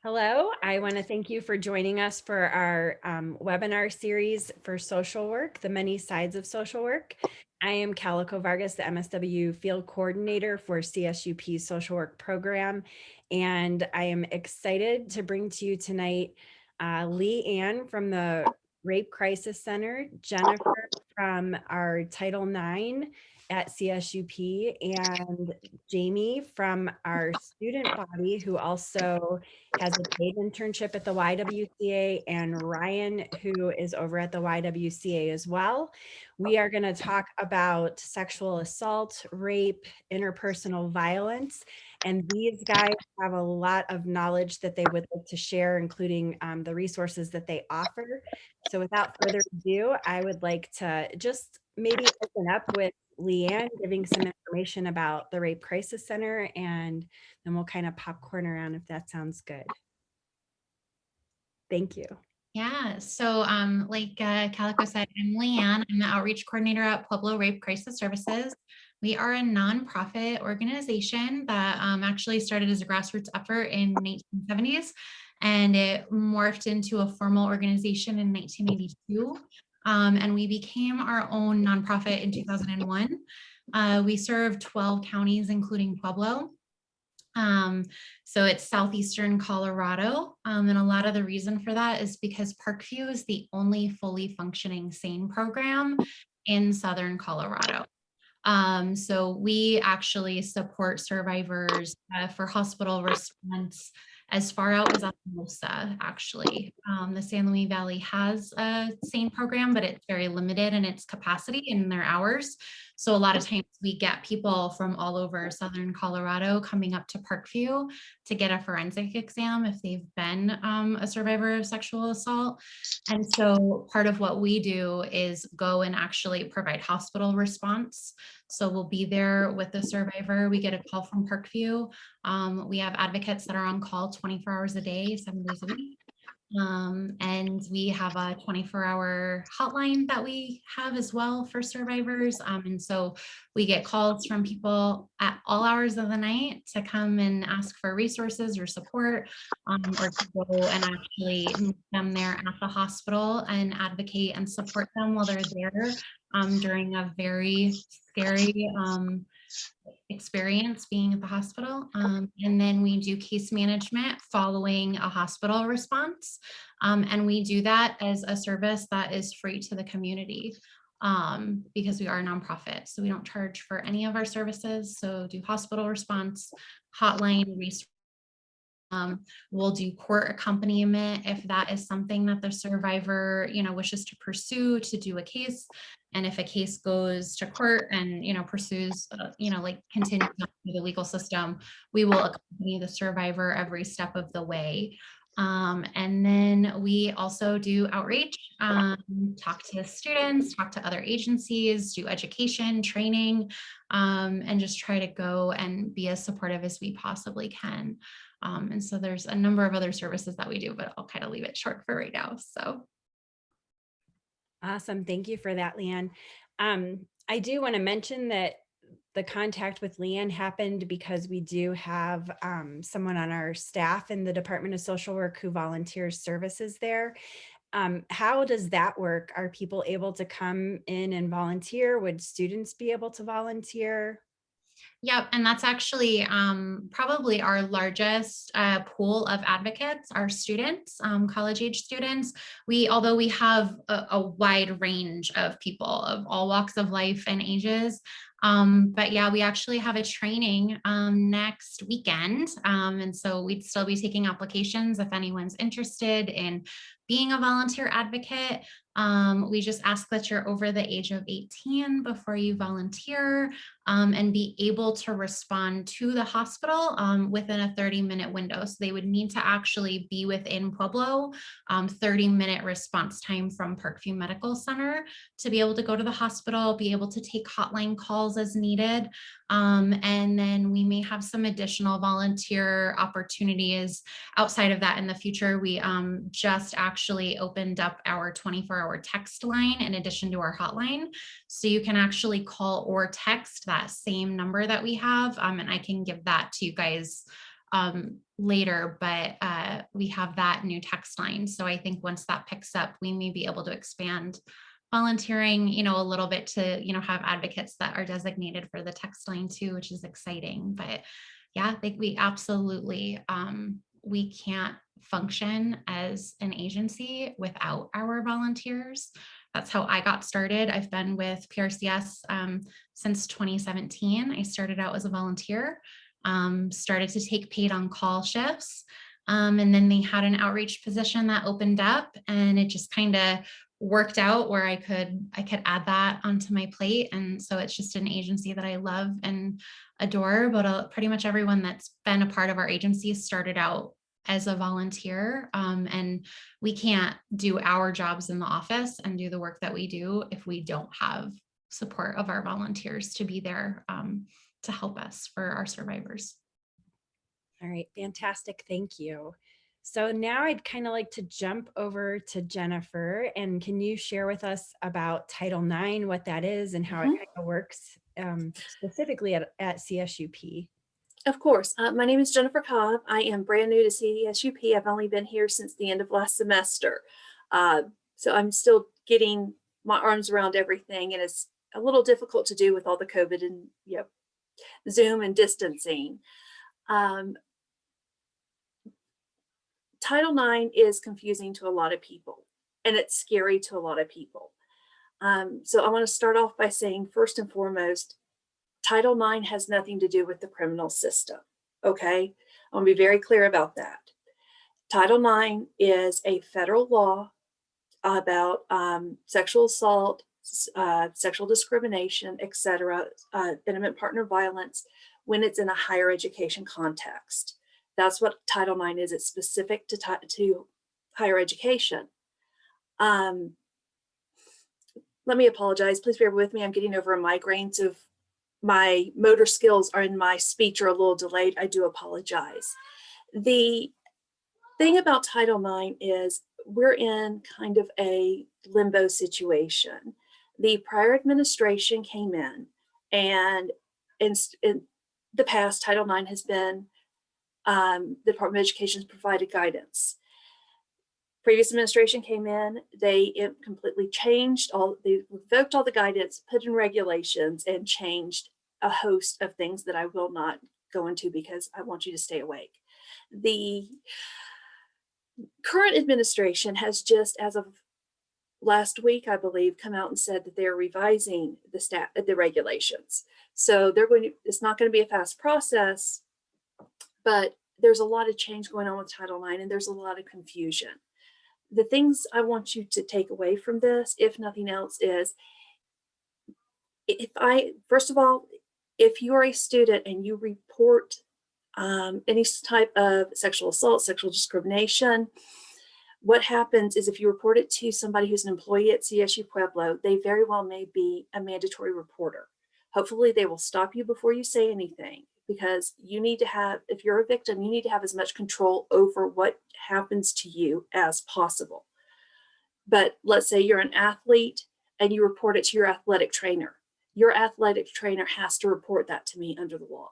Hello, I want to thank you for joining us for our webinar series for social work, the many sides of social work. I am Calico Vargas, the MSW Field Coordinator for CSUP Social Work Program, and I am excited to bring to you tonight Lee Ann from the Rape Crisis Center, Jennifer from our Title IX at CSUP, and Jamie from our student body who also has a paid internship at the YWCA, and Ryan, who is over at the YWCA as well. We are going to talk about sexual assault, rape, interpersonal violence, and these guys have a lot of knowledge that they would like to share, including the resources that they offer. So without further ado, I would like to just maybe open up with Leanne giving some information about the Rape Crisis Center, and then we'll kind of popcorn around if that sounds good. Thank you. Yeah, so like Calico said, I'm Leanne. I'm the outreach coordinator at Pueblo Rape Crisis Services. We are a nonprofit organization that actually started as a grassroots effort in the 1970s, and it morphed into a formal organization in 1982. And we became our own nonprofit in 2001. We serve 12 counties, including Pueblo. So it's southeastern Colorado. And a lot of the reason for that is because Parkview is the only fully functioning SANE program in southern Colorado. So we actually support survivors for hospital response as far out as Alamosa, actually. The San Luis Valley has a SANE program, but it's very limited in its capacity and their hours. So a lot of times we get people from all over southern Colorado coming up to Parkview to get a forensic exam if they've been a survivor of sexual assault. And so part of what we do is go and actually provide hospital response. So we'll be there with the survivor. We get a call from Parkview. We have advocates that are on call 24 hours a day, 7 days a week. And we have a 24-hour hotline that we have as well for survivors. And so we get calls from people at all hours of the night to come and ask for resources or support, or to go and actually meet them there at the hospital and advocate and support them while they're there during a very scary experience being at the hospital. And then we do case management following a hospital response. And we do that as a service that is free to the community because we are a nonprofit. So we don't charge for any of our services. So do hospital response, hotline, resource. We'll do court accompaniment if that is something that the survivor, wishes to pursue to do a case. And if a case goes to court and, pursues, like continues through the legal system, we will accompany the survivor every step of the way. And then we also do outreach, talk to students, talk to other agencies, do education, training, and just try to go and be as supportive as we possibly can. And so there's a number of other services that we do, but I'll kind of leave it short for right now. So. Awesome. Thank you for that, Leanne. I do want to mention that the contact with Leanne happened because we do have someone on our staff in the Department of Social Work who volunteers services there. How does that work? Are people able to come in and volunteer? Would students be able to volunteer? Yep, and that's actually probably our largest pool of advocates, our students, college age students. Although we have a wide range of people of all walks of life and ages. But yeah, we actually have a training next weekend. And so we'd still be taking applications if anyone's interested in being a volunteer advocate. We just ask that you're over the age of 18 before you volunteer, and be able to respond to the hospital within a 30-minute window. So they would need to actually be within Pueblo, 30-minute response time from Parkview Medical Center to be able to go to the hospital, be able to take hotline calls as needed. And then we may have some additional volunteer opportunities outside of that in the future. We just actually opened up our 24-hour text line in addition to our hotline. So you can actually call or text that same number that we have. And I can give that to you guys later, but we have that new text line. So I think once that picks up, we may be able to expand volunteering, a little bit to, have advocates that are designated for the text line too, which is exciting. But yeah, I think we absolutely, we can't function as an agency without our volunteers. That's how I got started. I've been with PRCS since 2017. I started out as a volunteer, started to take paid on call shifts. And then they had an outreach position that opened up, and it just kind of worked out where I could add that onto my plate. And so it's just an agency that I love and adore. But pretty much everyone that's been a part of our agency started out as a volunteer. And we can't do our jobs in the office and do the work that we do if we don't have support of our volunteers to be there to help us for our survivors. All right, fantastic. Thank you. So now I'd kind of like to jump over to Jennifer, and can you share with us about Title IX, what that is and how it Mhm. kind of works specifically at CSUP? Of course. My name is Jennifer Cobb. I am brand new to CSUP. I've only been here since the end of last semester. So I'm still getting my arms around everything, and it's a little difficult to do with all the COVID and Zoom and distancing. Um, Title IX is confusing to a lot of people, and it's scary to a lot of people. So I want to start off by saying, first and foremost, Title IX has nothing to do with the criminal system. Okay. I want to be very clear about that. Title IX is a federal law about sexual assault, sexual discrimination, etc., intimate partner violence when it's in a higher education context. That's what Title IX is. It's specific to higher education. Let me apologize. Please bear with me. I'm getting over a migraine, so if my motor skills are in my speech are a little delayed, I do apologize. The thing about Title IX is we're in kind of a limbo situation. The prior administration came in, and in the past, Title IX has been the Department of Education has provided guidance. Previous administration came in, they completely changed they revoked all the guidance, put in regulations, and changed a host of things that I will not go into because I want you to stay awake. The current administration has just, as of last week, I believe, come out and said that they're revising the regulations. So it's not going to be a fast process, but there's a lot of change going on with Title IX, and there's a lot of confusion. The things I want you to take away from this, if nothing else, is first of all, if you are a student and you report any type of sexual assault, sexual discrimination, what happens is if you report it to somebody who's an employee at CSU Pueblo, they very well may be a mandatory reporter. Hopefully they will stop you before you say anything, because you need to have, if you're a victim, you need to have as much control over what happens to you as possible. But let's say you're an athlete and you report it to your athletic trainer. Your athletic trainer has to report that to me under the law.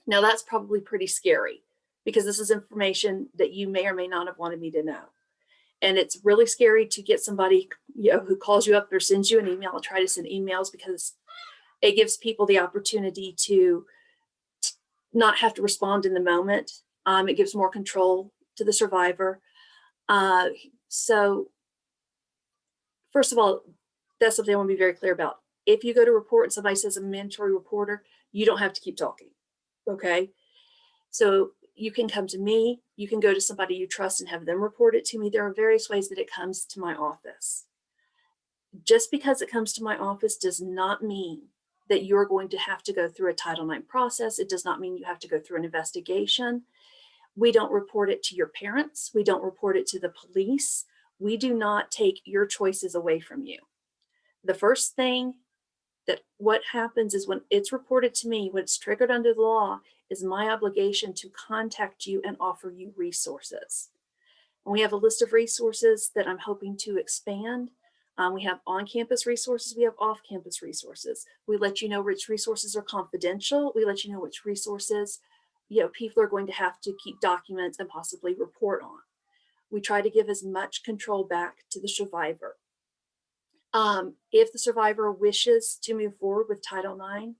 Now that's probably pretty scary, because this is information that you may or may not have wanted me to know. And it's really scary to get somebody, who calls you up or sends you an email. I'll try to send emails because it gives people the opportunity to not have to respond in the moment. It gives more control to the survivor. So first of all, that's something I want to be very clear about. If you go to report and somebody says a mandatory reporter, you don't have to keep talking. Okay. So you can come to me, you can go to somebody you trust and have them report it to me. There are various ways that it comes to my office. Just because it comes to my office does not mean that you're going to have to go through a Title IX process. It does not mean you have to go through an investigation. We don't report it to your parents. We don't report it to the police. We do not take your choices away from you. The first thing what happens is when it's reported to me, when it's triggered under the law, is my obligation to contact you and offer you resources. And we have a list of resources that I'm hoping to expand. We have on-campus resources, we have off-campus resources. We let you know which resources are confidential. We let you know which resources people are going to have to keep documents and possibly report on. We try to give as much control back to the survivor. If the survivor wishes to move forward with Title IX,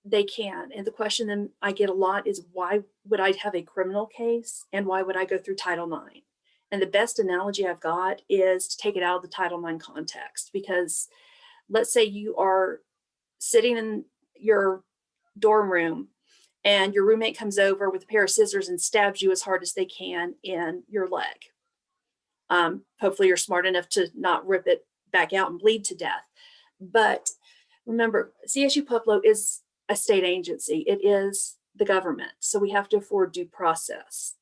they can. And the question then I get a lot is, why would I have a criminal case and why would I go through Title IX? And the best analogy I've got is to take it out of the Title IX context, because let's say you are sitting in your dorm room and your roommate comes over with a pair of scissors and stabs you as hard as they can in your leg. Hopefully you're smart enough to not rip it back out and bleed to death. But remember, CSU Pueblo is a state agency. It is the government. So we have to afford due process.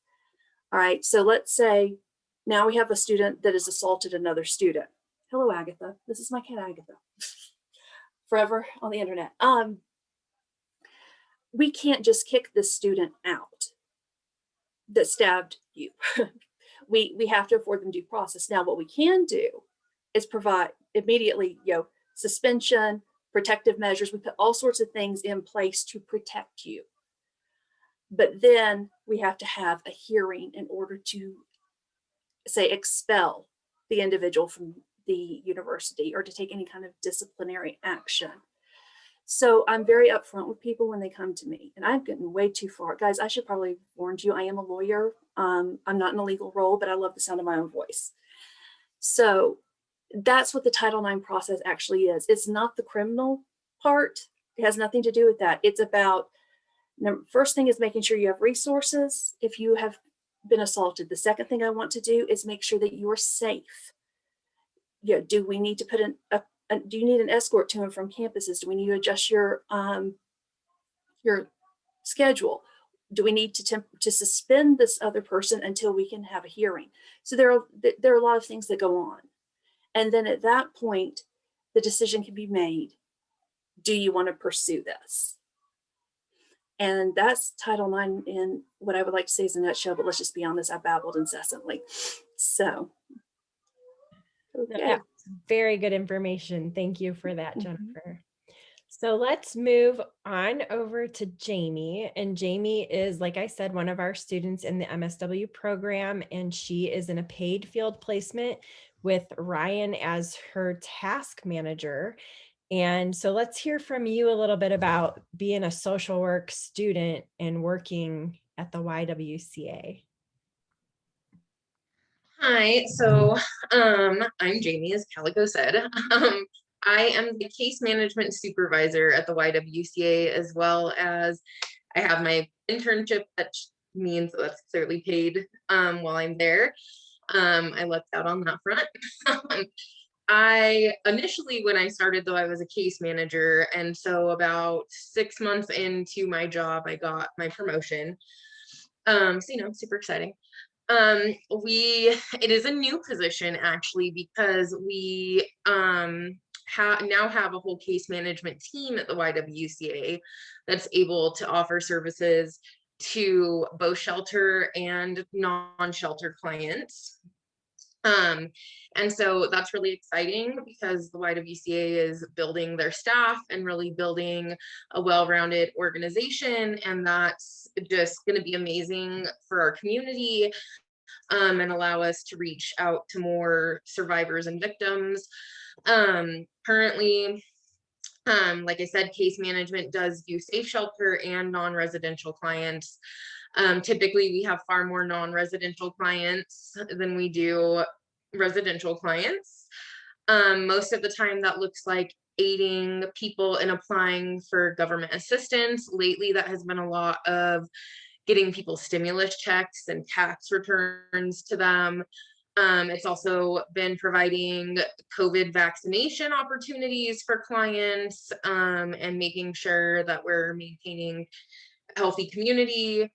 All right. So let's say now we have a student that has assaulted another student. Hello, Agatha. This is my cat, Agatha. Forever on the internet. We can't just kick this student out that stabbed you. we have to afford them due process. Now, what we can do is provide immediately, suspension, protective measures. We put all sorts of things in place to protect you. But then we have to have a hearing in order to, say, expel the individual from the university or to take any kind of disciplinary action. So I'm very upfront with people when they come to me, and I've gotten way too far. Guys, I should probably have warned you, I am a lawyer. I'm not in a legal role, but I love the sound of my own voice. So that's what the Title IX process actually is. It's not the criminal part. It has nothing to do with that. It's about, first thing is making sure you have resources if you have been assaulted. The second thing I want to do is make sure that you are safe. Do we need to put do you need an escort to and from campuses? Do we need to adjust your schedule? Do we need to suspend this other person until we can have a hearing? So there are a lot of things that go on. And then at that point, the decision can be made. Do you want to pursue this? And that's Title IX in what I would like to say is a nutshell, but let's just be honest, I babbled incessantly. So, okay. Yeah, very good information. Thank you for that, Jennifer. So let's move on over to Jamie. And Jamie is, like I said, one of our students in the MSW program, and she is in a paid field placement with Ryan as her task manager. And so let's hear from you a little bit about being a social work student and working at the YWCA. Hi, so I'm Jamie, as Calico said. I am the case management supervisor at the YWCA, as well as I have my internship, that means that's clearly paid while I'm there. I lucked out on that front. I initially, when I started though, I was a case manager. And so about 6 months into my job, I got my promotion. So, super exciting. It is a new position actually, because we now have a whole case management team at the YWCA that's able to offer services to both shelter and non-shelter clients. And so that's really exciting, because the YWCA is building their staff and really building a well-rounded organization. And that's just going to be amazing for our community and allow us to reach out to more survivors and victims. Currently, like I said, case management does do safe shelter and non-residential clients. Typically, we have far more non-residential clients than we do residential clients. Most of the time that looks like aiding people in applying for government assistance. Lately, that has been a lot of getting people stimulus checks and tax returns to them. It's also been providing COVID vaccination opportunities for clients and making sure that we're maintaining a healthy community.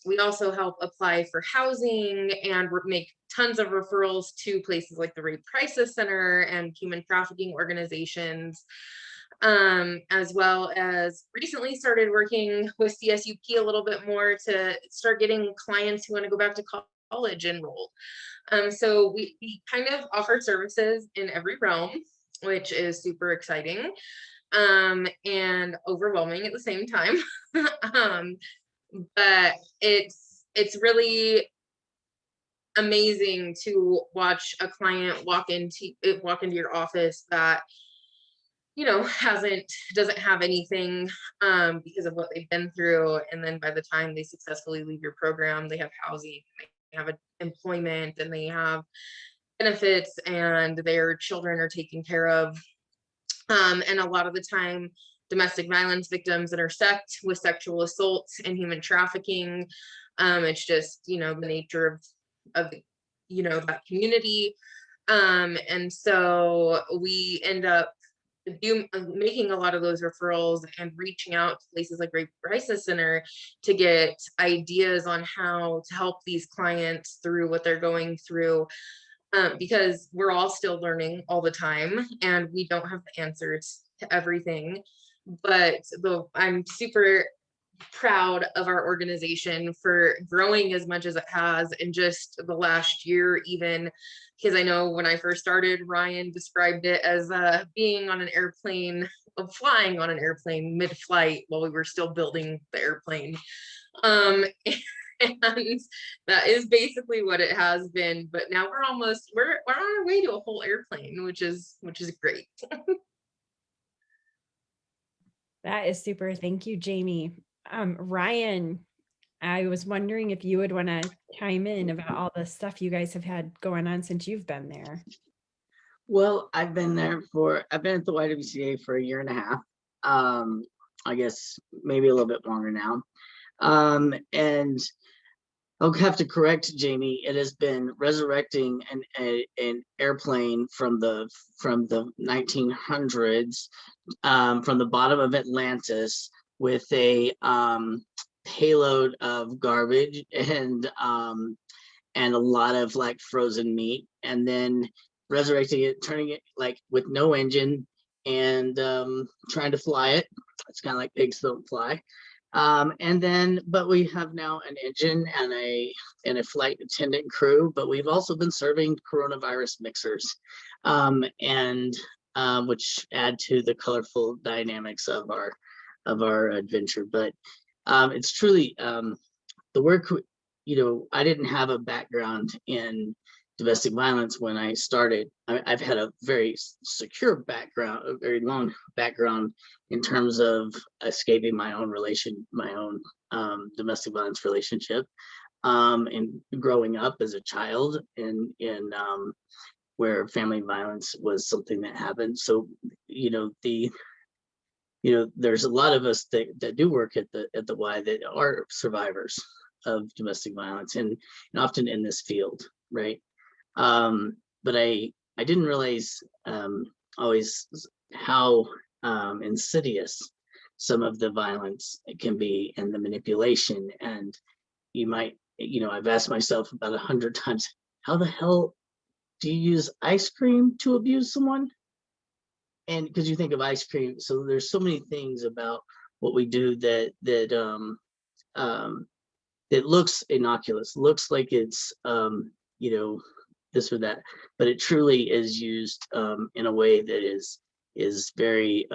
We also help apply for housing and make tons of referrals to places like the Rape Crisis Center and human trafficking organizations, as well as recently started working with CSUP a little bit more to start getting clients who want to go back to college enrolled. So we kind of offer services in every realm, which is super exciting. and overwhelming at the same time. um, but it's really amazing to watch a client walk into your office that doesn't have anything because of what they've been through, and then by the time they successfully leave your program, they have housing, they have employment, and they have benefits, and their children are taken care of. And a lot of the time, domestic violence victims intersect with sexual assault and human trafficking. It's just the nature of that community. And so we end up making a lot of those referrals and reaching out to places like Rape Crisis Center to get ideas on how to help these clients through what they're going through, because we're all still learning all the time and we don't have the answers to everything. But I'm super proud of our organization for growing as much as it has in just the last year, even because I know when I first started, Ryan described it as being on an airplane, flying on an airplane mid-flight while we were still building the airplane. And that is basically what it has been. But now we're on our way to a whole airplane, which is great. That is super. Thank you, Jamie. Ryan, I was wondering if you would want to chime in about all the stuff you guys have had going on since you've been there. Well, I've been at the YWCA for a year and a half. I guess maybe a little bit longer now. And I'll have to correct Jamie. It has been resurrecting an airplane from the 1900s, from the bottom of Atlantis with a payload of garbage and a lot of like frozen meat, and then resurrecting it, turning it like with no engine and trying to fly it. It's kind of like pigs don't fly. But we have now an engine and a flight attendant crew, but we've also been serving coronavirus mixers, which add to the colorful dynamics of our adventure. But it's truly the work. I didn't have a background in domestic violence when I started. I've had a very secure background, a very long background in terms of escaping my own domestic violence relationship, and growing up as a child in where family violence was something that happened. So, there's a lot of us that do work at the Y that are survivors of domestic violence, and often in this field, right? But I didn't realize always how insidious some of the violence can be, and the manipulation. And I've asked myself about 100 times, how the hell do you use ice cream to abuse someone? And because you think of ice cream, so there's so many things about what we do that looks innocuous, looks like it's this or that, but it truly is used in a way that is very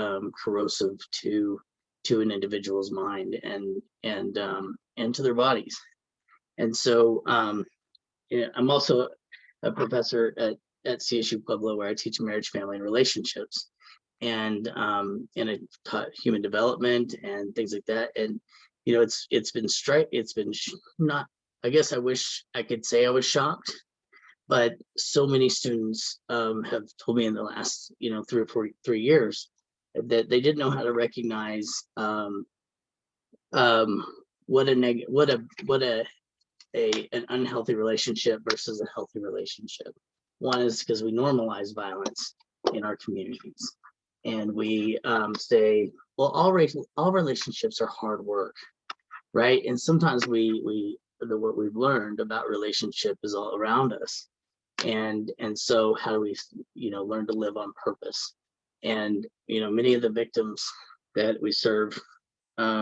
corrosive to an individual's mind and to their bodies. And so I'm also a professor at CSU Pueblo, where I teach marriage, family, and relationships, and I taught human development and things like that. And it's been not. I guess I wish I could say I was shocked, but so many students have told me in the last 3 years that they didn't know how to recognize what an unhealthy relationship versus a healthy relationship. One is because we normalize violence in our communities, and we say, well, all relationships are hard work, right? And sometimes what we've learned about relationship is all around us, and so how do we learn to live on purpose? And many of the victims that we serve at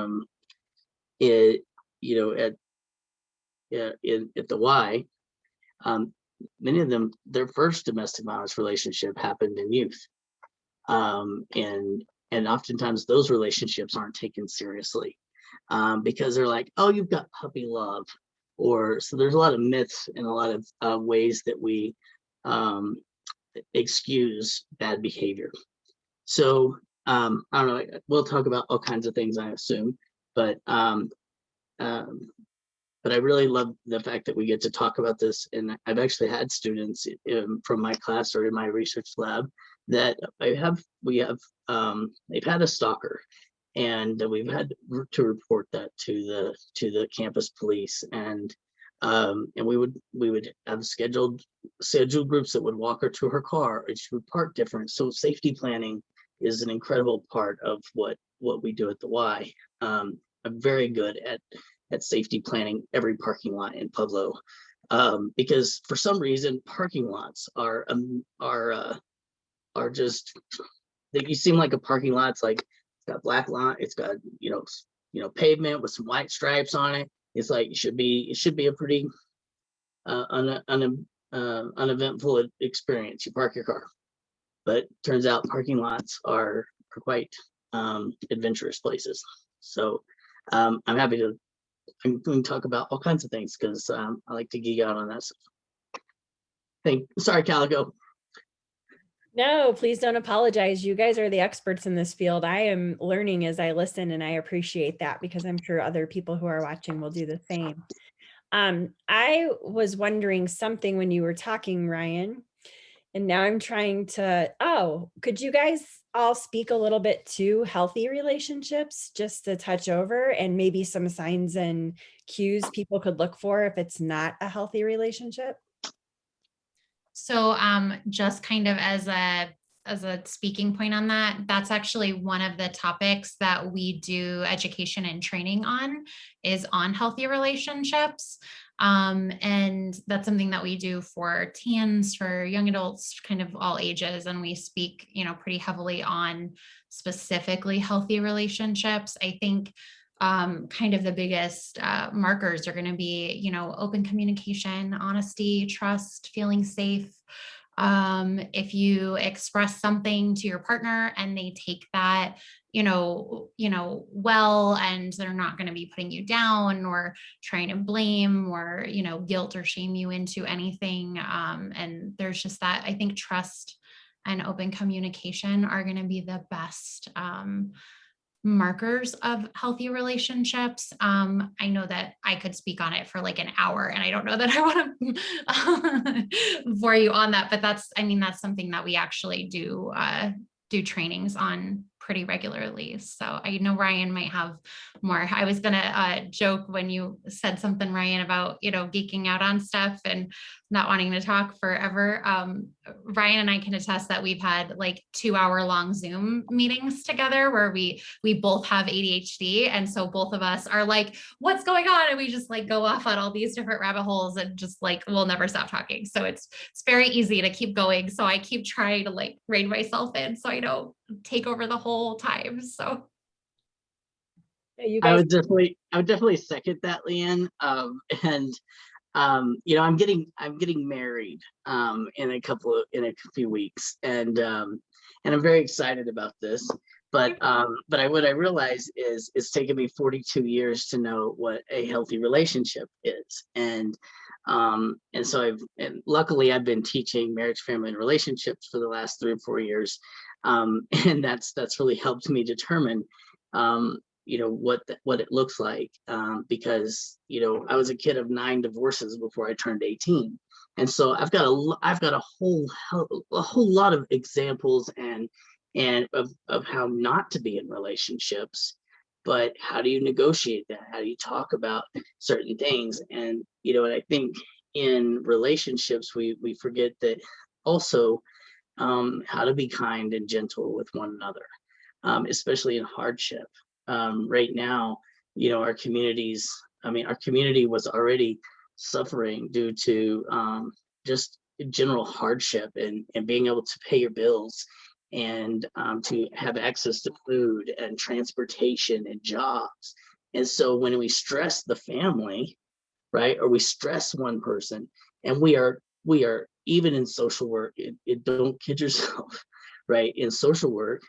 the Y, many of them, their first domestic violence relationship happened in youth, and And oftentimes those relationships aren't taken seriously because they're like, oh, you've got puppy love. Or so there's a lot of myths and a lot of ways that we excuse bad behavior. So I don't know, we'll talk about all kinds of things, I assume, but I really love the fact that we get to talk about this. And I've actually had students from my class or in my research lab that they've had a stalker, and we've had to report that to the campus police, and we would have scheduled groups that would walk her to her car, and she would park different. So safety planning is an incredible part of what we do at the Y. I'm very good at safety planning every parking lot in Pueblo, because for some reason parking lots are just, you seem like a parking lot. It's like it's got black line, it's got pavement with some white stripes on it. It's like it should be a pretty uneventful experience. You park your car, but turns out parking lots are quite adventurous places. So I'm happy to talk about all kinds of things because I like to geek out on that stuff. Sorry, Calico. No, please don't apologize. You guys are the experts in this field. I am learning as I listen, and I appreciate that because I'm sure other people who are watching will do the same. I was wondering something when you were talking, Ryan, and now I'm trying to, could you guys all speak a little bit to healthy relationships, just to touch over, and maybe some signs and cues people could look for if it's not a healthy relationship? So just kind of as a speaking point on that, that's actually one of the topics that we do education and training on, is on healthy relationships. And that's something that we do for teens, for young adults, kind of all ages. And we speak, pretty heavily on specifically healthy relationships. I think kind of the biggest markers are going to be, open communication, honesty, trust, feeling safe. If you express something to your partner and they take that, well, and they're not going to be putting you down or trying to blame or, guilt or shame you into anything. And there's just that, I think trust and open communication are going to be the best markers of healthy relationships. I know that I could speak on it for like an hour, and I don't know that I want to bore you on that, but that's something that we actually do trainings on pretty regularly. So I know Ryan might have more. I was gonna joke when you said something, Ryan, about geeking out on stuff and not wanting to talk forever. Ryan and I can attest that we've had like 2-hour-long Zoom meetings together where we both have ADHD, and so both of us are like, what's going on? And we just like go off on all these different rabbit holes and just like we'll never stop talking. So it's very easy to keep going. So I keep trying to like rein myself in so I don't take over the whole time. So You I guys, would definitely second that, Leanne. And I'm getting married in a few weeks, and I'm very excited about this. But what I realize is it's taken me 42 years to know what a healthy relationship is, and so luckily I've been teaching marriage, family, and relationships for the last 3 or 4 years, and that's really helped me determine what it looks like, because I was a kid of 9 divorces before I turned 18, and so I've got a whole lot of examples and of how not to be in relationships, but how do you negotiate that? How do you talk about certain things? And and I think in relationships we forget that also, how to be kind and gentle with one another, especially in hardship. Right now, our community was already suffering due to just general hardship and being able to pay your bills and to have access to food and transportation and jobs. And so when we stress the family, right, or we stress one person, and we are even in social work, don't kid yourself, right? In social work,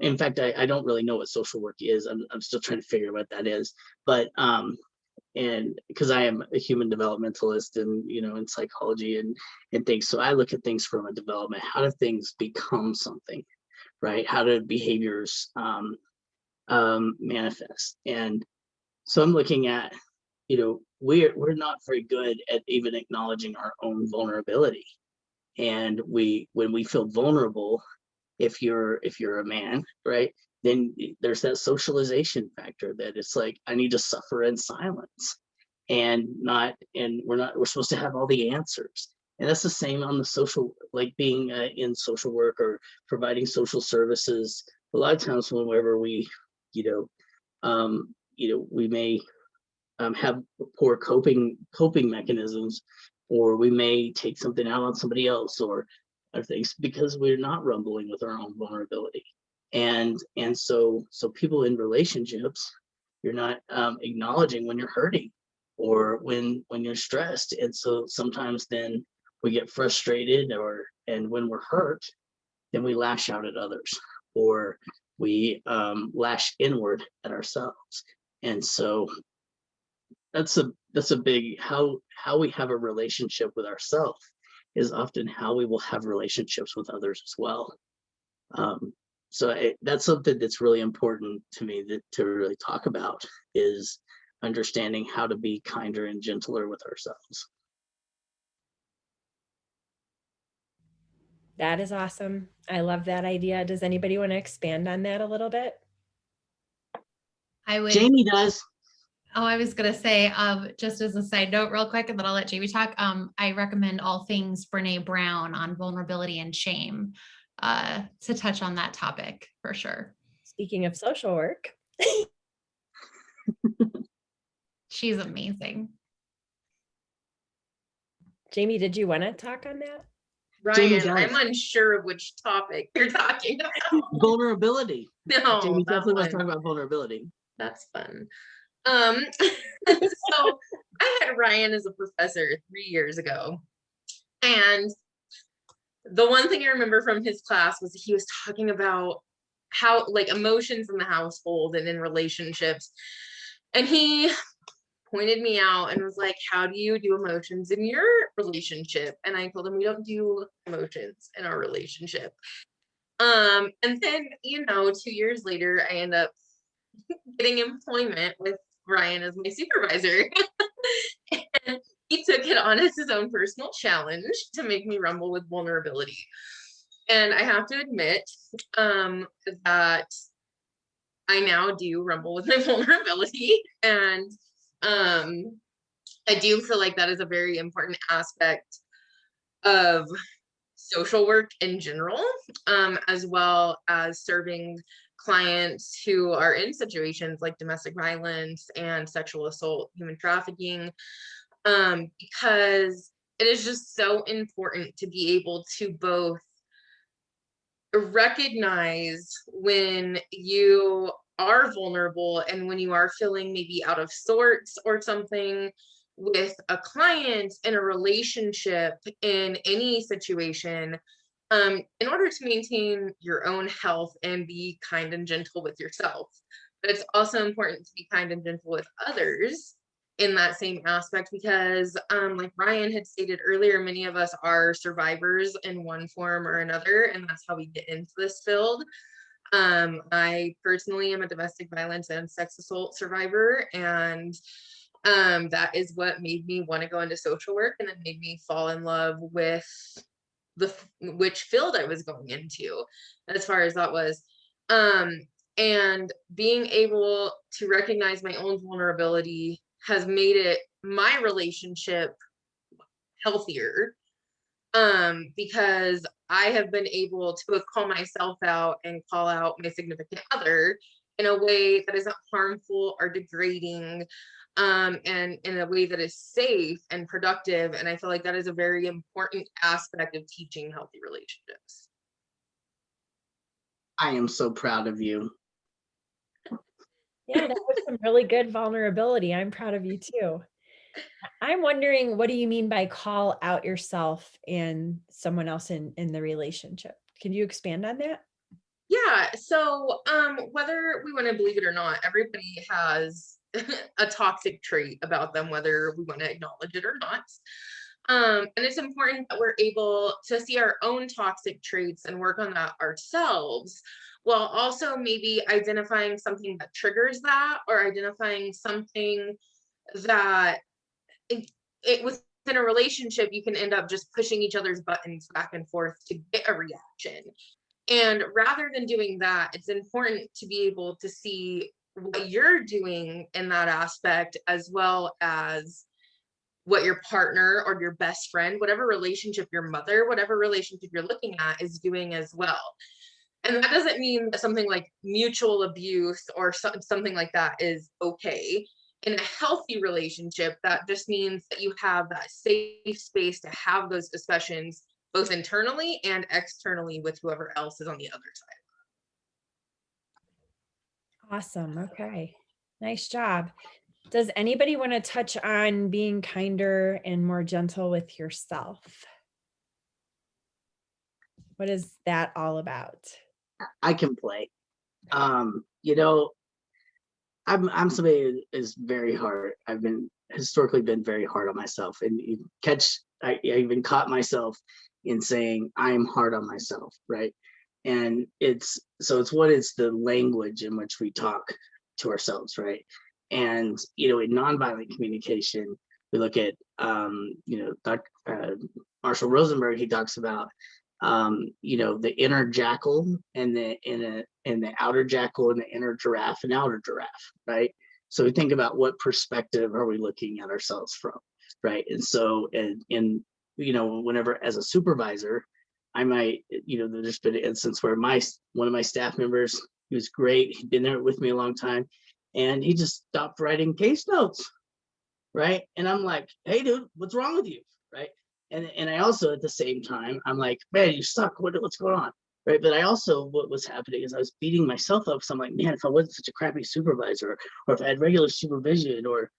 In fact, I don't really know what social work is. I'm still trying to figure out what that is. But and because I am a human developmentalist and in psychology and things, so I look at things from a development. How do things become something, right? How do behaviors manifest? And so I'm looking at, we're not very good at even acknowledging our own vulnerability. And when we feel vulnerable, if you're a man, right, then there's that socialization factor that it's like, I need to suffer in silence and we're supposed to have all the answers. And that's the same on the social, like being in social work or providing social services. A lot of times whenever we, we may have poor coping mechanisms, or we may take something out on somebody else or things because we're not rumbling with our own vulnerability. And so people in relationships, you're not acknowledging when you're hurting or when you're stressed. And so sometimes then we get frustrated, and when we're hurt, then we lash out at others, or we lash inward at ourselves. And so that's a big, how we have a relationship with ourselves is often how we will have relationships with others as well. So that's something that's really important to me to really talk about, is understanding how to be kinder and gentler with ourselves. That is awesome. I love that idea. Does anybody want to expand on that a little bit? I would. Jamie does. Oh, I was going to say, just as a side note real quick, and then I'll let Jamie talk. I recommend all things Brene Brown on vulnerability and shame to touch on that topic for sure. Speaking of social work. She's amazing. Jamie, did you want to talk on that? Ryan, I'm unsure of which topic you're talking about. Vulnerability. No, Jamie definitely wants one. to talk about vulnerability. That's fun. So I had Ryan as a professor 3 years ago. And the one thing I remember from his class was he was talking about how, like, emotions in the household and in relationships. And he pointed me out and was like, how do you do emotions in your relationship? And I told him, we don't do emotions in our relationship. And then, 2 years later, I end up getting employment with Ryan as my supervisor. And he took it on as his own personal challenge to make me rumble with vulnerability. And I have to admit that I now do rumble with my vulnerability. And I do feel like that is a very important aspect of social work in general, as well as serving clients who are in situations like domestic violence and sexual assault, human trafficking, because it is just so important to be able to both recognize when you are vulnerable and when you are feeling maybe out of sorts or something with a client in a relationship, in any situation, in order to maintain your own health and be kind and gentle with yourself. But it's also important to be kind and gentle with others in that same aspect, because like Ryan had stated earlier, many of us are survivors in one form or another, and that's how we get into this field. I personally am a domestic violence and sex assault survivor, and that is what made me want to go into social work, and then made me fall in love with which field I was going into, as far as that was. And being able to recognize my own vulnerability has made it my relationship healthier, because I have been able to both call myself out and call out my significant other in a way that isn't harmful or degrading, and in a way that is safe and productive. And I feel like that is a very important aspect of teaching healthy relationships. I am so proud of you. Yeah, that was some really good vulnerability. I'm proud of you too. I'm wondering, what do you mean by call out yourself and someone else in the relationship? Can you expand on that? Yeah, Yeah, so whether we want to believe it or not, everybody has a toxic trait about them, whether we want to acknowledge it or not. And it's important that we're able to see our own toxic traits and work on that ourselves, while also maybe identifying something that triggers that, or identifying something that it within a relationship, you can end up just pushing each other's buttons back and forth to get a reaction. And rather than doing that, it's important to be able to see what you're doing in that aspect, as well as what your partner or your best friend, whatever relationship, your mother, whatever relationship you're looking at, is doing as well. And that doesn't mean that something like mutual abuse or something like that is okay. In a healthy relationship, that just means that you have that safe space to have those discussions, both internally and externally, with whoever else is on the other side. Awesome. Okay. Nice job. Does anybody want to touch on being kinder and more gentle with yourself? What is that all about? I can play. You know, I'm somebody who is very hard. I've been historically been very hard on myself, and I even caught myself in saying I'm hard on myself, right? And it's what is the language in which we talk to ourselves, right? And in nonviolent communication, we look at Marshall Rosenberg. He talks about the inner jackal and the outer jackal and the inner giraffe and outer giraffe, right? So we think about what perspective are we looking at ourselves from, right? And so, whenever as a supervisor, I might, there's been an instance where one of my staff members, he was great, he'd been there with me a long time, and he just stopped writing case notes, right? And I'm like, hey, dude, what's wrong with you, right? And I also, at the same time, I'm like, man, you suck. What's going on, right? But I also, what was happening is I was beating myself up. So I'm like, man, if I wasn't such a crappy supervisor, or if I had regular supervision, or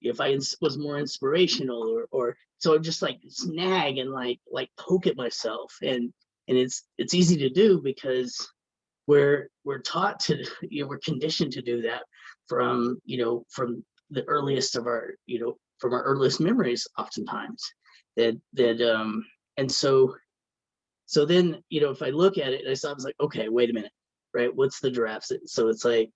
if I was more inspirational, or so I just like snag and like poke at myself, and it's easy to do because we're taught to, we're conditioned to do that from the earliest of our, from our earliest memories, oftentimes. And so then, if I look at it, I was like, okay, wait a minute, right? What's the giraffe? So it's like,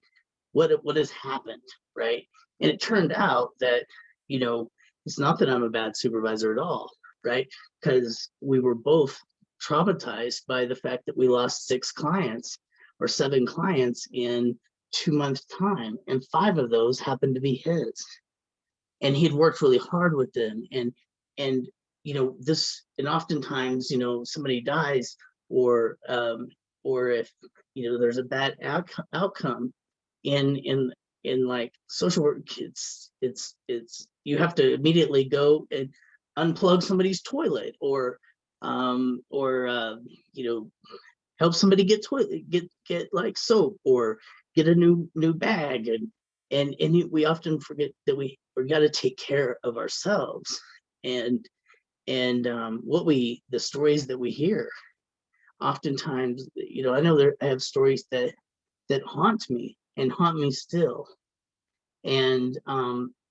what has happened, right? And it turned out that, it's not that I'm a bad supervisor at all, right? Because we were both traumatized by the fact that we lost 6 clients or 7 clients in 2 months' time, and 5 of those happened to be his. And he'd worked really hard with them, and this, and oftentimes, somebody dies, or if there's a bad outcome in like social work, it's you have to immediately go and unplug somebody's toilet, or help somebody get like soap, or get a new bag, and we often forget that we got to take care of ourselves. And the stories that we hear, oftentimes, I know I have stories that haunt me still, and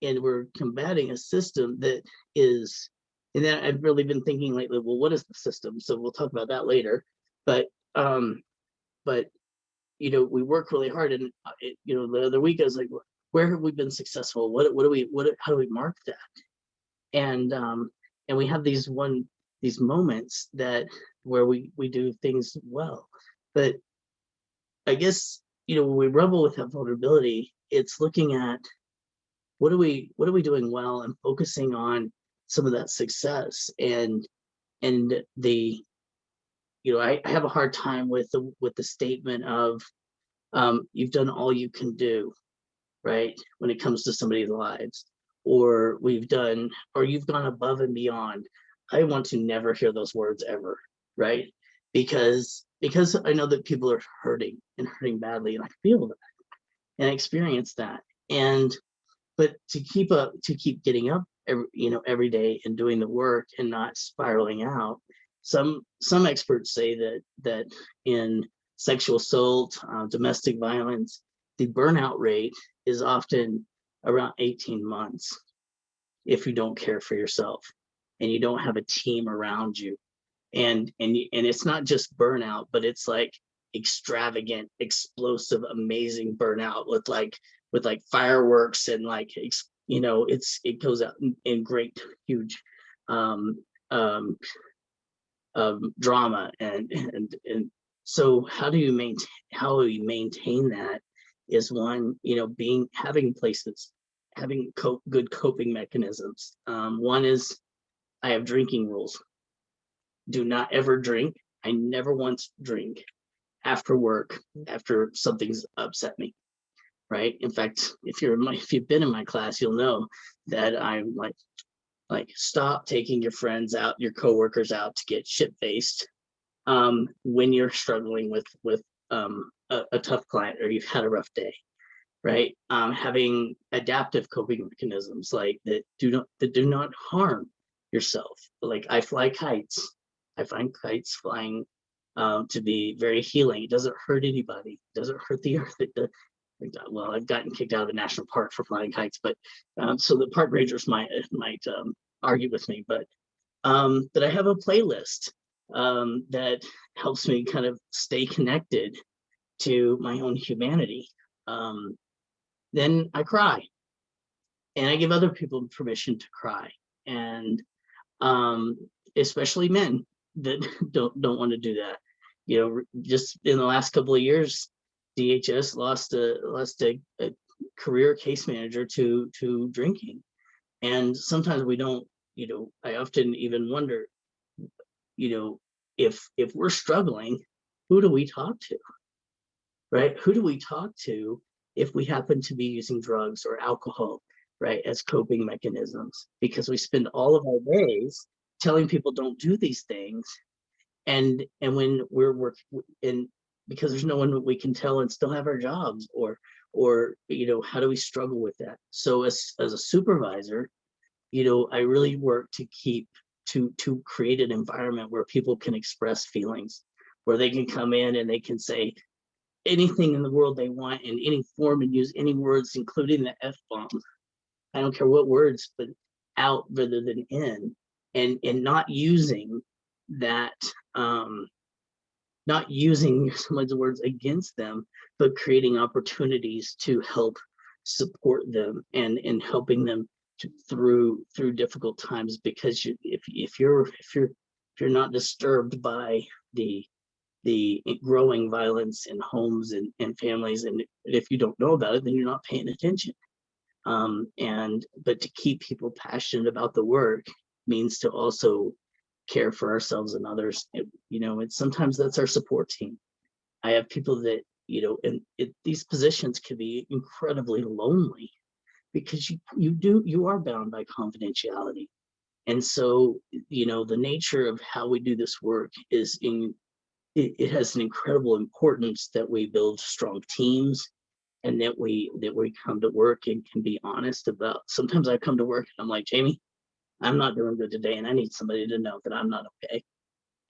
we're combating a system that is, and then I've really been thinking lately, well, what is the system? So we'll talk about that later. But we work really hard, and the other week I was like, where have we been successful? How do we mark that? And we have these moments where we do things well. But I guess, when we rumble with that vulnerability, it's looking at what are we doing well, and focusing on some of that success. And I have a hard time with the statement of, you've done all you can do, right? When it comes to somebody's lives, or you've gone above and beyond. I want to never hear those words ever, right? Because I know that people are hurting badly, and I feel that and experience that. But to keep getting up every day and doing the work and not spiraling out. Some experts say that in sexual assault, domestic violence, the burnout rate is often around 18 months if you don't care for yourself and you don't have a team around you. And it's not just burnout, but it's like extravagant, explosive, amazing burnout with like fireworks and like it goes out in great huge um um drama and so how do we maintain that is one, having places, having good coping mechanisms. One is I have drinking rules. Do not ever drink. I never once drink after work, after something's upset me, right? In fact, if you've been in my class, you'll know that I'm like stop taking your friends out, your coworkers out to get shit faced when you're struggling with a tough client or you've had a rough day, right? Having adaptive coping mechanisms like that do not harm yourself. Like I fly kites. I find kites flying to be very healing. It doesn't hurt anybody. It doesn't hurt the earth. Well, I've gotten kicked out of the national park for flying kites, but so the park rangers might argue with me, but I have a playlist that helps me kind of stay connected to my own humanity. Then I cry, and I give other people permission to cry, and especially men that don't want to do that. Just in the last couple of years, DHS lost a career case manager to drinking, and sometimes we don't. I often even wonder, if we're struggling, who do we talk to, right? Who do we talk to if we happen to be using drugs or alcohol, right, as coping mechanisms? Because we spend all of our days telling people don't do these things, and when we're working, and because there's no one that we can tell and still have our jobs, or how do we struggle with that? So as a supervisor, I really work to create an environment where people can express feelings, where they can come in and they can say anything in the world they want in any form and use any words, including the F-bomb. I don't care what words, but out rather than in, and not using that, not using someone's words against them, but creating opportunities to help support them and helping them through difficult times. Because if you're not disturbed by the growing violence in homes and families, and if you don't know about it, then you're not paying attention. But to keep people passionate about the work means to also care for ourselves and others. It's sometimes that's our support team. I have people that, and these positions can be incredibly lonely because you are bound by confidentiality. And so, the nature of how we do this work is it has an incredible importance that we build strong teams, and that we come to work and can be honest about. Sometimes I come to work and I'm like, Jamie, I'm not doing good today, and I need somebody to know that I'm not okay.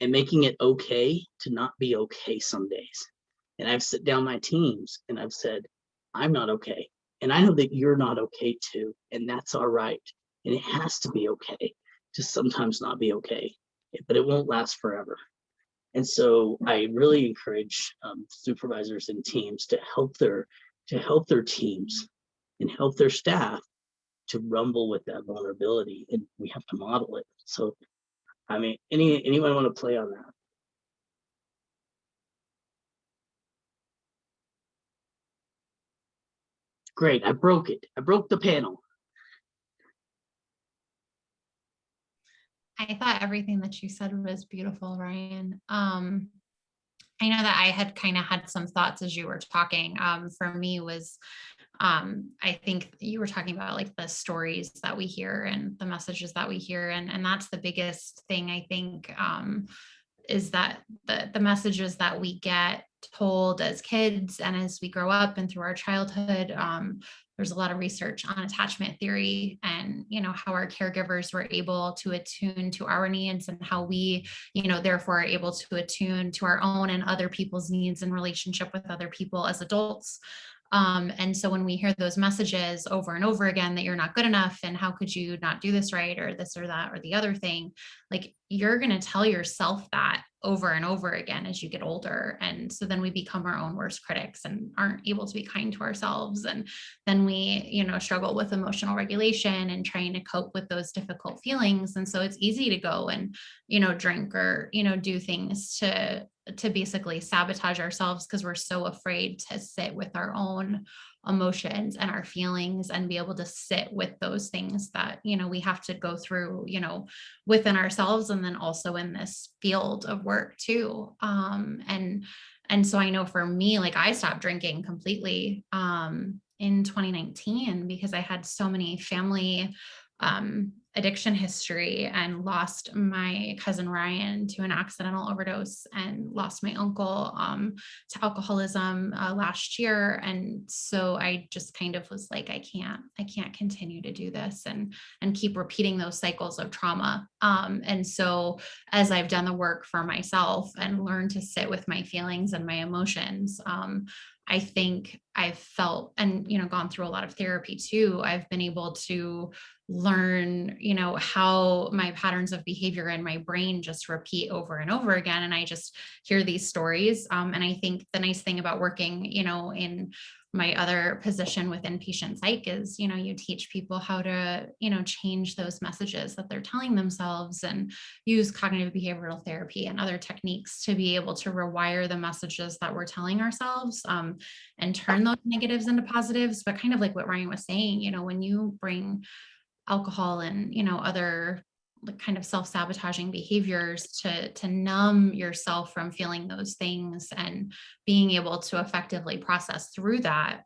And making it okay to not be okay some days. And I've sit down my teams and I've said, I'm not okay. And I know that you're not okay too. And that's all right. And it has to be okay to sometimes not be okay, but it won't last forever. And so I really encourage supervisors and teams to help their teams and help their staff to rumble with that vulnerability, and we have to model it. So, I mean, anyone want to play on that? Great, I broke it. I broke the panel. I thought everything that you said was beautiful, Ryan. I know that I had kind of had some thoughts as you were talking. For me was, I think you were talking about like the stories that we hear and the messages that we hear. And that's the biggest thing, I think, is that the messages that we get told as kids and as we grow up and through our childhood, there's a lot of research on attachment theory and, how our caregivers were able to attune to our needs and how we, therefore are able to attune to our own and other people's needs in relationship with other people as adults. And so when we hear those messages over and over again that you're not good enough and how could you not do this right or this or that or the other thing, like you're going to tell yourself that over and over again as you get older. And so then we become our own worst critics and aren't able to be kind to ourselves. And then we, struggle with emotional regulation and trying to cope with those difficult feelings. And so it's easy to go and, drink or, do things to basically sabotage ourselves because we're so afraid to sit with our own emotions and our feelings and be able to sit with those things that, we have to go through, within ourselves and then also in this field of work too. And so I know for me, like I stopped drinking completely in 2019 because I had so many family addiction history and lost my cousin Ryan to an accidental overdose and lost my uncle to alcoholism last year. And so I just kind of was like, I can't continue to do this and keep repeating those cycles of trauma. And so as I've done the work for myself and learned to sit with my feelings and my emotions, I think I've felt and, gone through a lot of therapy too. I've been able to learn, how my patterns of behavior in my brain just repeat over and over again. And I just hear these stories. And I think the nice thing about working, in my other position within patient psych is, you teach people how to, change those messages that they're telling themselves and use cognitive behavioral therapy and other techniques to be able to rewire the messages that we're telling ourselves and turn those negatives into positives. But kind of like what Ryan was saying, when you bring alcohol and, other like kind of self-sabotaging behaviors to numb yourself from feeling those things and being able to effectively process through that,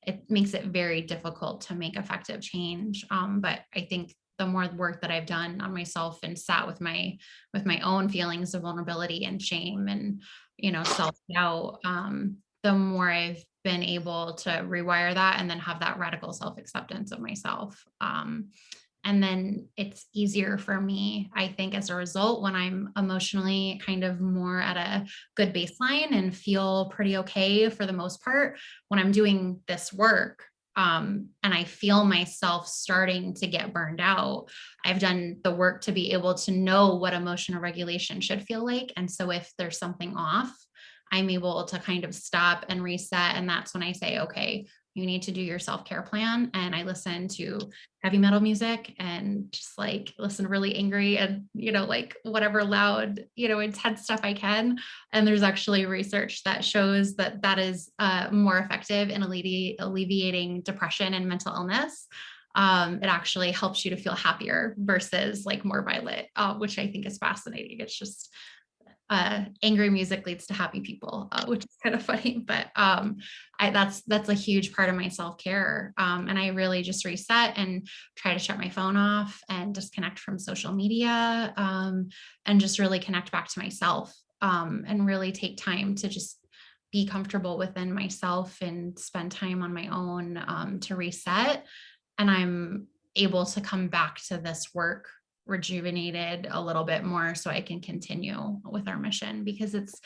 it makes it very difficult to make effective change. But I think the more work that I've done on myself and sat with my own feelings of vulnerability and shame and, self-doubt, the more I've been able to rewire that and then have that radical self-acceptance of myself. And then it's easier for me, I think, as a result, when I'm emotionally kind of more at a good baseline and feel pretty okay for the most part, when I'm doing this work, and I feel myself starting to get burned out, I've done the work to be able to know what emotional regulation should feel like. And so if there's something off, I'm able to kind of stop and reset. And that's when I say, okay, you need to do your self-care plan. And I listen to heavy metal music and just like listen really angry and, like whatever loud, intense stuff I can. And there's actually research that shows that that is more effective in alleviating depression and mental illness. It actually helps you to feel happier versus like more violent, which I think is fascinating. It's just angry music leads to happy people, which is kind of funny, but that's a huge part of my self-care. And I really just reset and try to shut my phone off and disconnect from social media, and just really connect back to myself, and really take time to just be comfortable within myself and spend time on my own, to reset. And I'm able to come back to this work rejuvenated a little bit more so I can continue with our mission, because it's,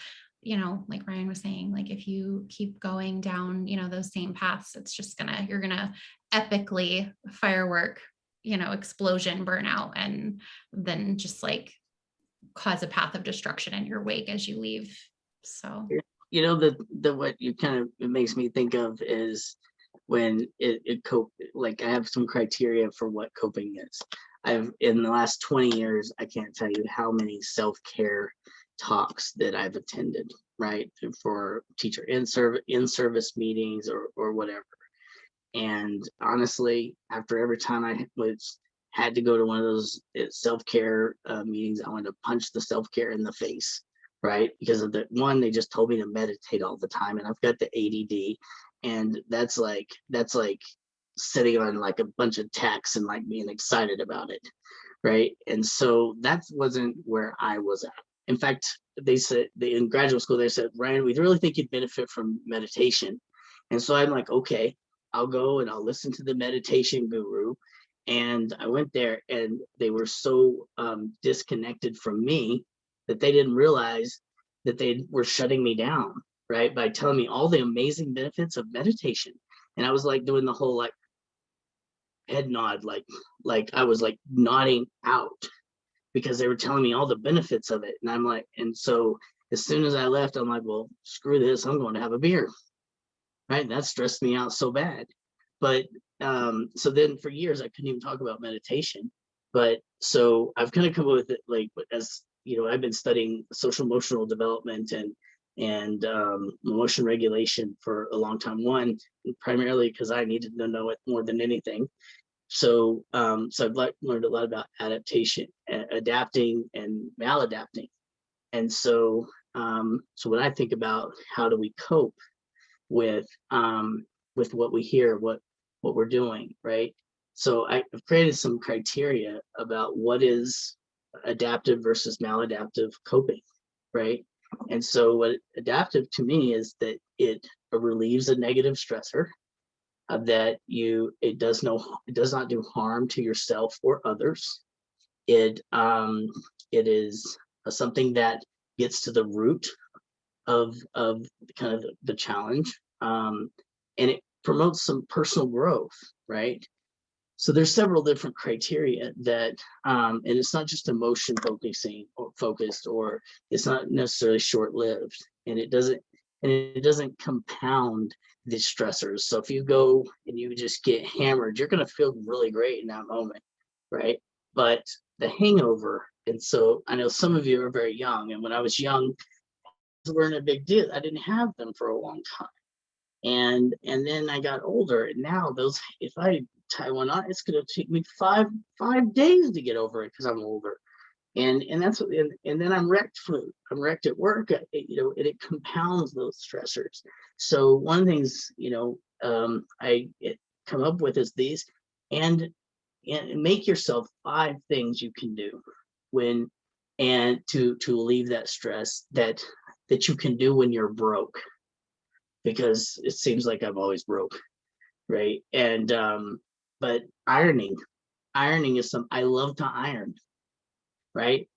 like Ryan was saying, like if you keep going down, those same paths, it's just you're gonna epically firework, explosion burnout, and then just like cause a path of destruction in your wake as you leave. So, the what you kind of, it makes me think of is when it cope, like I have some criteria for what coping is. In the last 20 years, I can't tell you how many self-care talks that I've attended, right? For teacher in-service meetings or whatever. And honestly, after every time I had to go to one of those self-care meetings, I wanted to punch the self-care in the face, right? Because of they just told me to meditate all the time, and I've got the ADD, and that's like sitting on like a bunch of tacks and like being excited about it, right? And so that wasn't where I was at. In fact, in graduate school, they said, Ryan, we really think you'd benefit from meditation. And so I'm like, okay. I'll go and I'll listen to the meditation guru. And I went there and they were so disconnected from me that they didn't realize that they were shutting me down, right? By telling me all the amazing benefits of meditation. And I was like doing the whole like head nod, like I was like nodding out because they were telling me all the benefits of it. And I'm like, and so as soon as I left, I'm like, well, screw this, I'm going to have a beer. Right. And that stressed me out so bad. But so then for years I couldn't even talk about meditation. But so I've kind of come up with it, like, as you know, I've been studying social emotional development and emotion regulation for a long time. One, primarily because I needed to know it more than anything. So so I've learned a lot about adaptation, adapting and maladapting. And so so when I think about how do we cope with what we hear, what we're doing, right? So I've created some criteria about what is adaptive versus maladaptive coping, right? And so what adaptive to me is that it relieves a negative stressor, that it does not do harm to yourself or others. It is something that gets to the root of kind of the challenge, and it promotes some personal growth, right? So there's several different criteria that, and it's not just emotion focused, or it's not necessarily short-lived, and it doesn't compound the stressors. So if you go and you just get hammered, you're going to feel really great in that moment, right? But the hangover, and so I know some of you are very young, and when I was young, weren't a big deal. I didn't have them for a long time. And then I got older, and now those, if I tie one on, it's going to take me five days to get over it because I'm older. And that's what, and then I'm wrecked at work, you know, and it compounds those stressors. So one of the things, you know, I come up with is these, and make yourself 5 things you can do when, and to relieve that stress that you can do when you're broke, because it seems like I'm always broke, right? And but ironing is something I love to iron, right?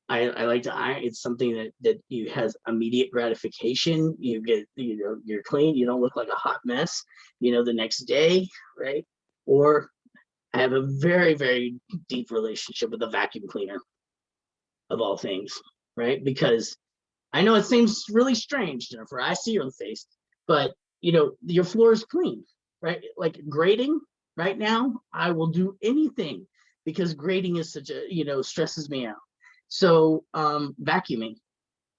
I like to iron. It's something that you has immediate gratification. You get, you know, you're clean, you don't look like a hot mess, you know, the next day, right? Or I have a very, very deep relationship with a vacuum cleaner, of all things, right? Because I know it seems really strange, Jennifer, I see your face, but you know, your floor is clean, right? Like grading right now, I will do anything because grading is such a, you know, stresses me out. So vacuuming,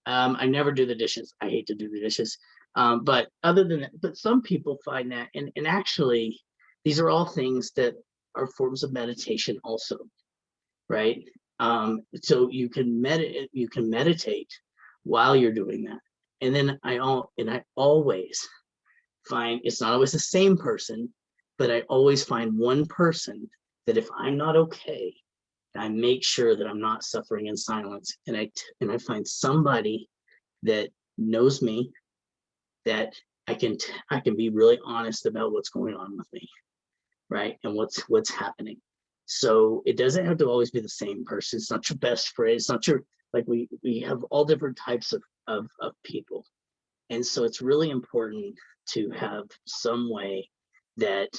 I never do the dishes. I hate to do the dishes. But other than that, but some people find that, and actually, these are all things that are forms of meditation also, right? So you can meditate while you're doing that. And then I always find, it's not always the same person, but I always find one person that if I'm not okay, I make sure that I'm not suffering in silence. And I find somebody that knows me, that I can be really honest about what's going on with me, right? And what's happening. So it doesn't have to always be the same person. It's not your best friend. It's not your, like, we have all different types of people. And so it's really important to have some way that,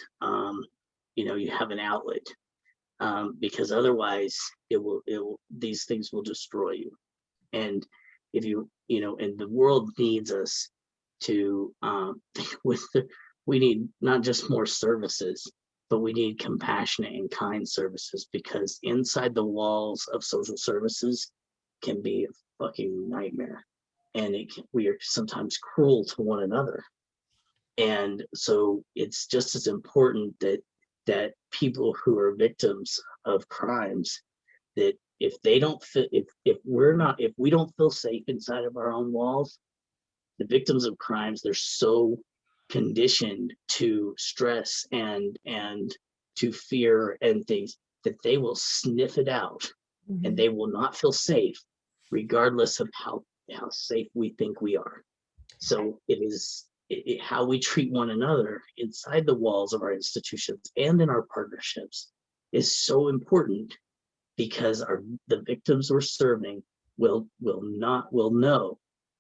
you know, you have an outlet, because otherwise these things will destroy you. And if you know, and the world needs us to, we need not just more services, but we need compassionate and kind services, because inside the walls of social services can be a fucking nightmare, and we are sometimes cruel to one another. And so it's just as important that people who are victims of crimes, that if they don't fit, if we don't feel safe inside of our own walls, the victims of crimes, they're so conditioned to stress and to fear and things, that they will sniff it out, and they will not feel safe regardless of how safe we think we are. So it how we treat one another inside the walls of our institutions and in our partnerships is so important, because the victims we're serving will know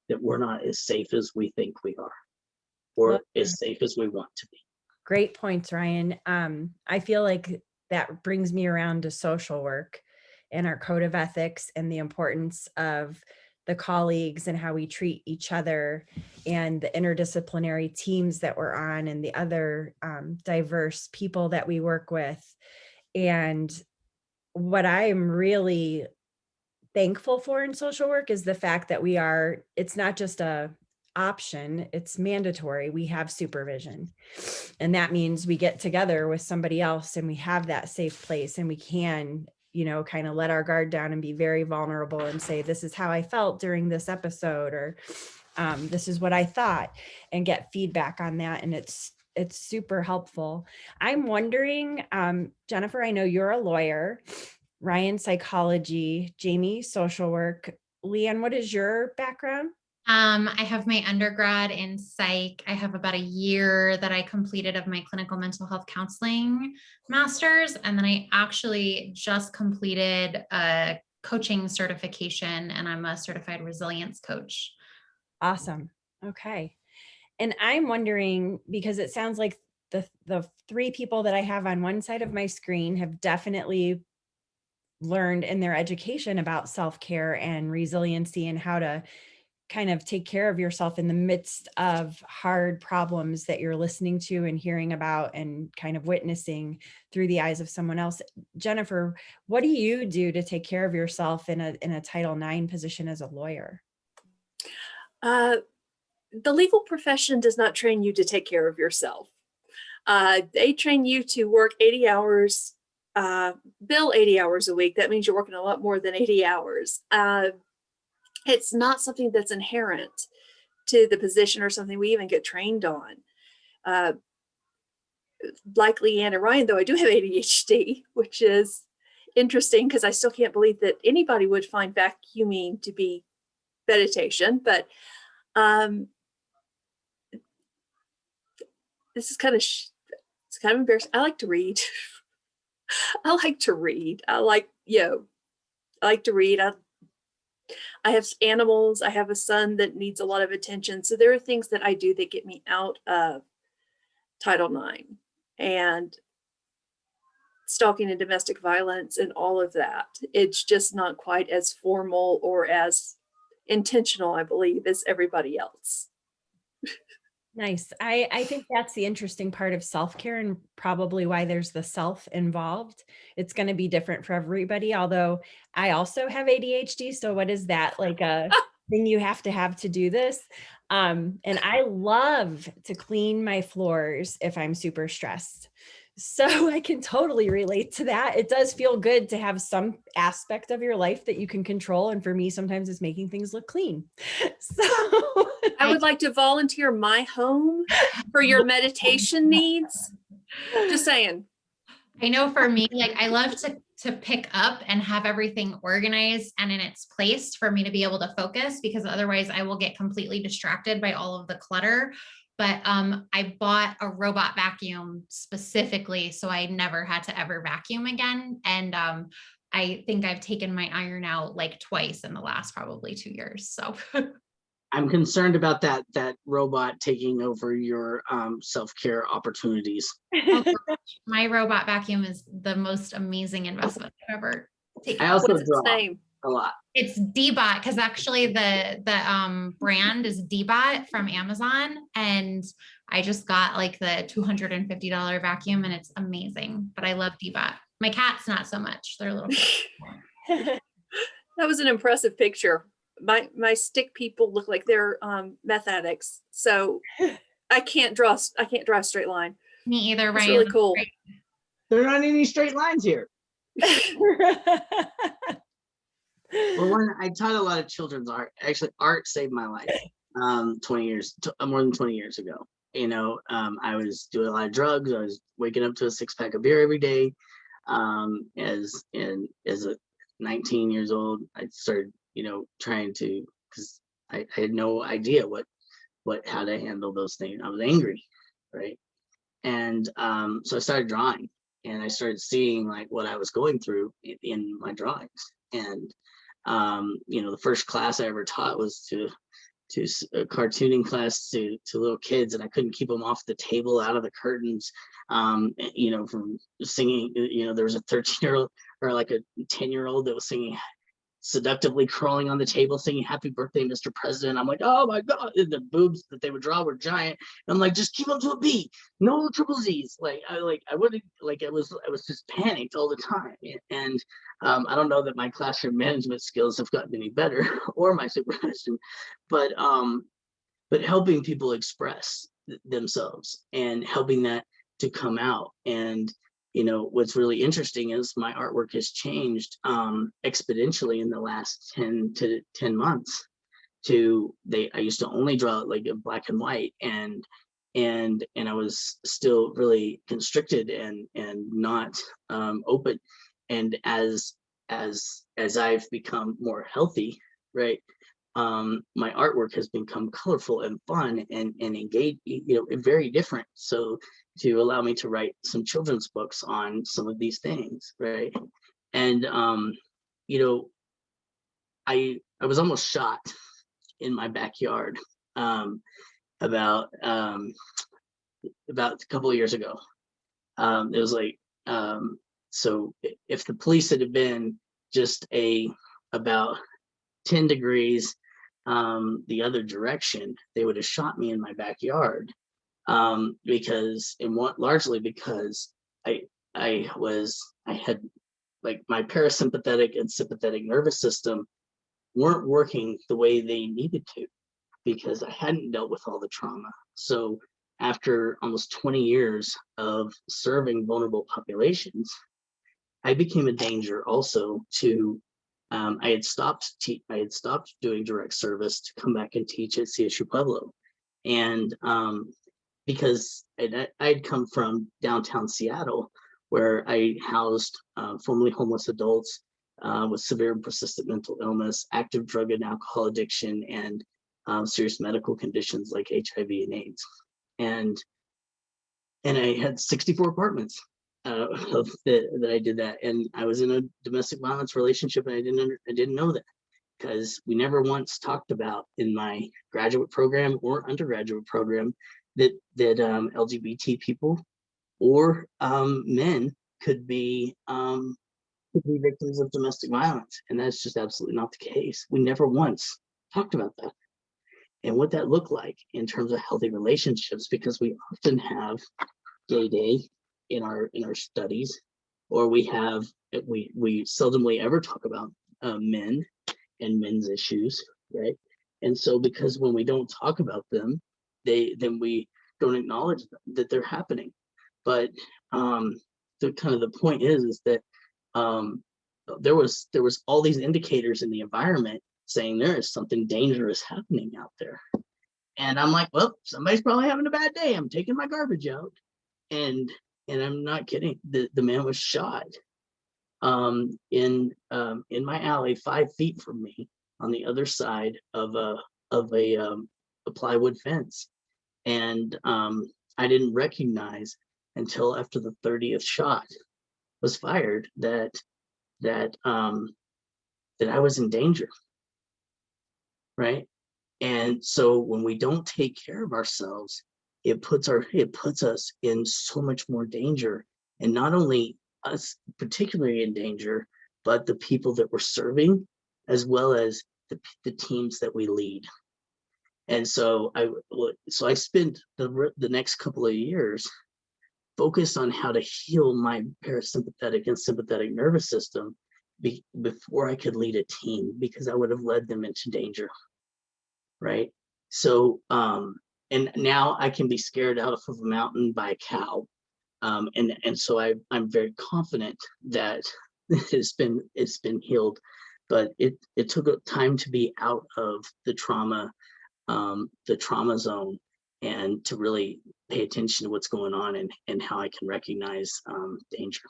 that we're not as safe as we think we are, or as safe as we want to be. Great points, Ryan. I feel like that brings me around to social work and our code of ethics and the importance of the colleagues and how we treat each other and the interdisciplinary teams that we're on and the other diverse people that we work with. And what I am really thankful for in social work is the fact that it's not just a option, it's mandatory. We have supervision. And that means we get together with somebody else and we have that safe place, and we can, kind of let our guard down and be very vulnerable and say, this is how I felt during this episode, or this is what I thought, and get feedback on that. And it's super helpful. I'm wondering, Jennifer, I know you're a lawyer, Ryan, psychology, Jamie, social work. Leanne, what is your background? I have my undergrad in psych. I have about a year that I completed of my clinical mental health counseling master's. And then I actually just completed a coaching certification, and I'm a certified resilience coach. Awesome. Okay. And I'm wondering, because it sounds like the three people that I have on one side of my screen have definitely learned in their education about self-care and resiliency and how to kind of take care of yourself in the midst of hard problems that you're listening to and hearing about and kind of witnessing through the eyes of someone else. Jennifer, what do you do to take care of yourself in a Title IX position as a lawyer? The legal profession does not train you to take care of yourself. They train you to work 80 hours, bill 80 hours a week. That means you're working a lot more than 80 hours. It's not something that's inherent to the position or something we even get trained on. Like Leanne and Ryan, though, I do have ADHD, which is interesting because I still can't believe that anybody would find vacuuming to be meditation. But this is kind of it's kind of embarrassing. I like to read. I like to read. I like to read. I have animals. I have a son that needs a lot of attention. So there are things that I do that get me out of Title IX and stalking and domestic violence and all of that. It's just not quite as formal or as intentional, I believe, as everybody else. Nice. I think that's the interesting part of self-care, and probably why there's the self involved. It's going to be different for everybody, although I also have ADHD. So what is that, like a thing you have to do this? And I love to clean my floors if I'm super stressed. So I can totally relate to that. It does feel good to have some aspect of your life that you can control. And for me, sometimes it's making things look clean. So I would like to volunteer my home for your meditation needs. Just saying. I know for me, like I love to pick up and have everything organized and in its place for me to be able to focus, because otherwise I will get completely distracted by all of the clutter. But I bought a robot vacuum specifically so I never had to ever vacuum again. And I think I've taken my iron out like twice in the last probably 2 years. So I'm concerned about that robot taking over your self-care opportunities. oh, my robot vacuum is the most amazing investment I've ever taken. I also What's its draw name? a lot. It's Dbot, because actually the brand is Dbot from Amazon, and I just got like the $250 vacuum, and it's amazing. But I love Dbot. My cats not so much. They're a little. That was an impressive picture. My stick people look like they're meth addicts, so I can't draw a straight line. Me either, It's right? really cool. There aren't any straight lines here. Well, when I taught a lot of children's art. Actually, art saved my life 20 years, more than 20 years ago. I was doing a lot of drugs. I was waking up to a 6-pack of beer every day. As a 19 years old, I started, trying to, because I had no idea what how to handle those things. I was angry, right? And so I started drawing, and I started seeing like what I was going through in my drawings. And the first class I ever taught was to a cartooning class to little kids, and I couldn't keep them off the table, out of the curtains, from singing. There was a 13-year-old or like a 10-year-old that was singing seductively, crawling on the table singing "Happy Birthday, Mr. President." I'm like, oh my God. And the boobs that they would draw were giant. And I'm like, just keep them to a B, no triple Z's. I was just panicked all the time. And I don't know that my classroom management skills have gotten any better or my supervision, but helping people express themselves and helping that to come out. And what's really interesting is my artwork has changed exponentially in the last 10 months. I used to only draw it like in black and white, and I was still really constricted and not open. And as I've become more healthy, right, my artwork has become colorful and fun and engaged, very different. So to allow me to write some children's books on some of these things, right? And I was almost shot in my backyard about a couple of years ago. It was like, so if the police had been just about 10 degrees the other direction, they would have shot me in my backyard, largely because I had like my parasympathetic and sympathetic nervous system weren't working the way they needed to, because I hadn't dealt with all the trauma. So after almost 20 years of serving vulnerable populations, I became a danger also to I had stopped doing direct service to come back and teach at CSU Pueblo. And because I'd come from downtown Seattle, where I housed formerly homeless adults with severe and persistent mental illness, active drug and alcohol addiction, and serious medical conditions like HIV and AIDS. And I had 64 apartments that I did that. And I was in a domestic violence relationship, and I didn't know that, because we never once talked about in my graduate program or undergraduate program that LGBT people or men could be victims of domestic violence. And that's just absolutely not the case. We never once talked about that and what that looked like in terms of healthy relationships, because we often have gay day in our studies, or we seldomly ever talk about men and men's issues, right? And so because when we don't talk about them, then we don't acknowledge that they're happening. But the point is that there was all these indicators in the environment saying there is something dangerous happening out there. And I'm like, well, somebody's probably having a bad day. I'm taking my garbage out. And I'm not kidding. The man was shot in my alley 5 feet from me on the other side of a plywood fence. And I didn't recognize until after the 30th shot was fired that I was in danger, right? And so when we don't take care of ourselves, it puts us in so much more danger, and not only us particularly in danger, but the people that we're serving, as well as the teams that we lead. And so I spent the next couple of years focused on how to heal my parasympathetic and sympathetic nervous system before I could lead a team, because I would have led them into danger, right? So and now I can be scared out of a mountain by a cow, and so I'm very confident that it's been healed, but it took time to be out of the trauma zone, and to really pay attention to what's going on and how I can recognize danger.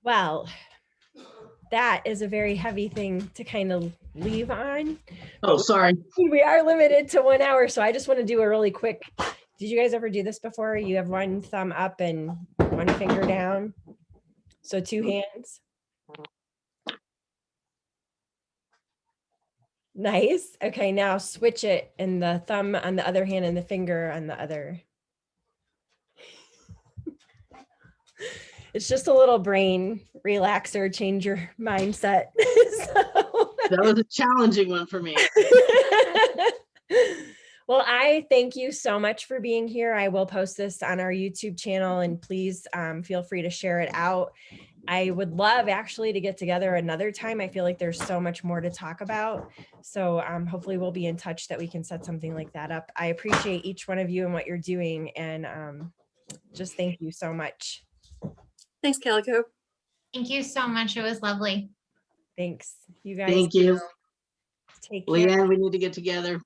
Well, that is a very heavy thing to kind of leave on. Oh, sorry. We are limited to 1 hour, so I just want to do a really quick. Did you guys ever do this before? You have one thumb up and one finger down. So 2 hands. Nice. Okay, now switch it and the thumb on the other hand and the finger on the other. It's just a little brain relaxer, change your mindset. So- That was a challenging one for me. Well, I thank you so much for being here. I will post this on our YouTube channel and please feel free to share it out. I would love actually to get together another time. I feel like there's so much more to talk about. So hopefully we'll be in touch that we can set something like that up. I appreciate each one of you and what you're doing. And just thank you so much. Thanks, Calico. Thank you so much. It was lovely. Thanks. You guys Thank you. take care. Leanne, we need to get together.